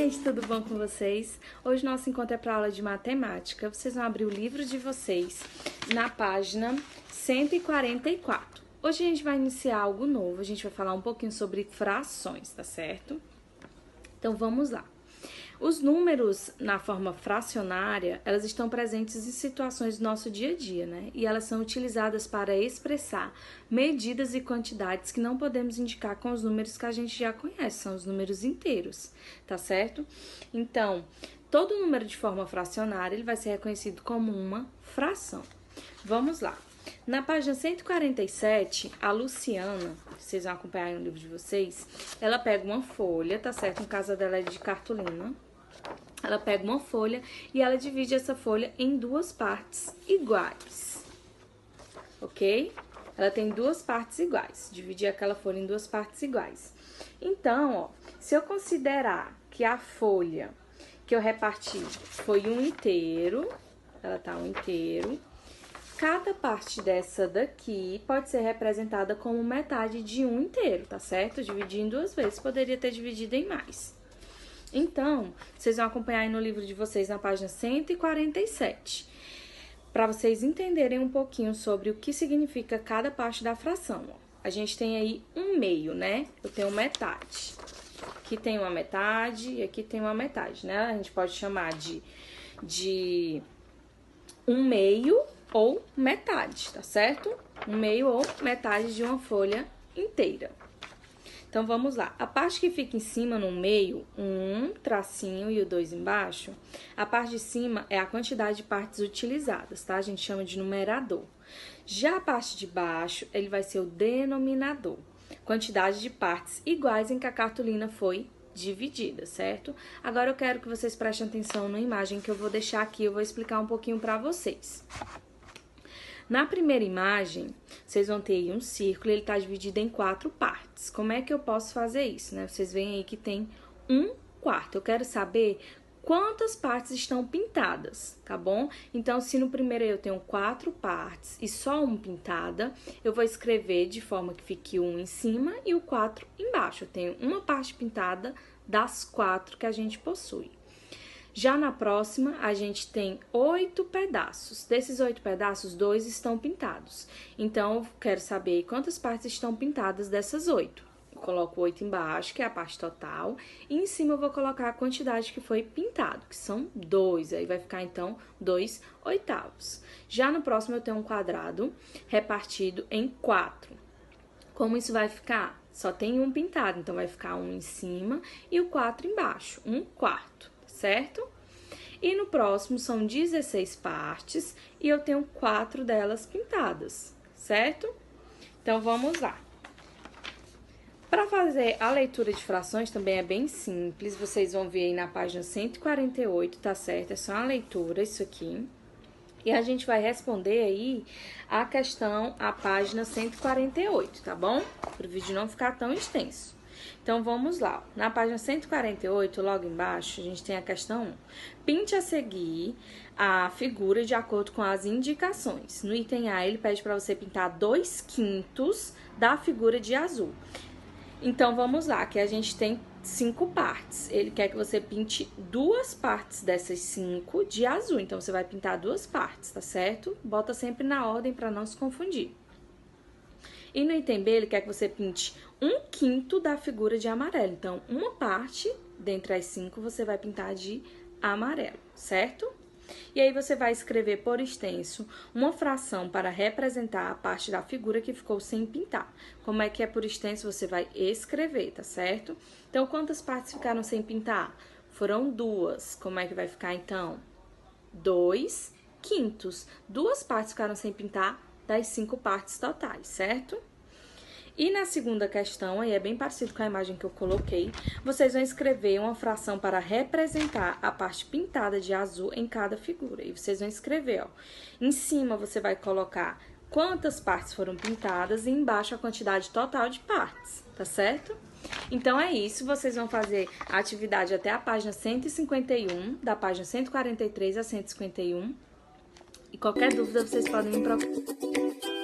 gente, tudo bom com vocês? Hoje nosso encontro é para aula de matemática. Vocês vão abrir o livro de vocês na página 144. Hoje a gente vai iniciar algo novo, a gente vai falar um pouquinho sobre frações, tá certo? Então vamos lá. Os números na forma fracionária, elas estão presentes em situações do nosso dia a dia, né? E elas são utilizadas para expressar medidas e quantidades que não podemos indicar com os números que a gente já conhece, são os números inteiros, tá certo? Então, todo número de forma fracionária, ele vai ser reconhecido como uma fração. Vamos lá. Na página 147, a Luciana, vocês vão acompanhar aí no livro de vocês, ela pega uma folha, tá certo? No caso dela é de cartolina. Ela pega uma folha e ela divide essa folha em duas partes iguais, ok? Ela tem duas partes iguais, dividir aquela folha em duas partes iguais. Então, ó, se eu considerar que a folha que eu reparti foi um inteiro, ela tá um inteiro, cada parte dessa daqui pode ser representada como metade de um inteiro, tá certo? Dividir em duas vezes, poderia ter dividido em mais. Então, vocês vão acompanhar aí no livro de vocês na página 147, para vocês entenderem um pouquinho sobre o que significa cada parte da fração. Ó. A gente tem aí um meio, né? Eu tenho metade. Aqui tem uma metade e aqui tem uma metade, né? A gente pode chamar de um meio ou metade, tá certo? Um meio ou metade de uma folha inteira. Então, vamos lá. A parte que fica em cima, no meio, um tracinho e o 2 embaixo, a parte de cima é a quantidade de partes utilizadas, tá? A gente chama de numerador. Já a parte de baixo, ele vai ser o denominador. Quantidade de partes iguais em que a cartolina foi dividida, certo? Agora, eu quero que vocês prestem atenção na imagem que eu vou deixar aqui, eu vou explicar um pouquinho pra vocês. Na primeira imagem, vocês vão ter aí um círculo, ele está dividido em 4 partes. Como é que eu posso fazer isso, né? Vocês veem aí que tem 1/4. Eu quero saber quantas partes estão pintadas, tá bom? Então, se no primeiro eu tenho 4 partes e só uma pintada, eu vou escrever de forma que fique 1 em cima e o 4 embaixo. Eu tenho uma parte pintada das 4 que a gente possui. Já na próxima, a gente tem 8 pedaços. Desses 8 pedaços, 2 estão pintados. Então, eu quero saber quantas partes estão pintadas dessas 8. Eu coloco 8 embaixo, que é a parte total, e em cima eu vou colocar a quantidade que foi pintado, que são 2. Aí vai ficar, então, 2/8. Já no próximo, eu tenho um quadrado repartido em 4. Como isso vai ficar? Só tem um pintado, então vai ficar 1 em cima e o 4 embaixo, 1/4. Certo? E no próximo são 16 partes e eu tenho 4 delas pintadas, certo? Então, vamos lá. Para fazer a leitura de frações também é bem simples, vocês vão ver aí na página 148, tá certo? É só uma leitura, isso aqui. E a gente vai responder aí a questão, a página 148, tá bom? Para o vídeo não ficar tão extenso. Então, vamos lá. Na página 148, logo embaixo, a gente tem a questão 1. Pinte a seguir a figura de acordo com as indicações. No item A, ele pede para você pintar 2/5 da figura de azul. Então, vamos lá, que a gente tem 5 partes. Ele quer que você pinte 2 partes dessas 5 de azul. Então, você vai pintar 2 partes, tá certo? Bota sempre na ordem para não se confundir. E no item B, ele quer que você pinte 1/5 da figura de amarelo. Então, uma parte, dentre as 5, você vai pintar de amarelo, certo? E aí, você vai escrever por extenso uma fração para representar a parte da figura que ficou sem pintar. Como é que é por extenso? Você vai escrever, tá certo? Então, quantas partes ficaram sem pintar? Foram 2. Como é que vai ficar, então? 2/5. 2 partes ficaram sem pintar das 5 partes totais, certo? E na segunda questão, aí é bem parecido com a imagem que eu coloquei, vocês vão escrever uma fração para representar a parte pintada de azul em cada figura. E vocês vão escrever, ó, em cima você vai colocar quantas partes foram pintadas e embaixo a quantidade total de partes, tá certo? Então, é isso, vocês vão fazer a atividade até a página 151, da página 143 a 151. E qualquer dúvida, vocês podem me procurar.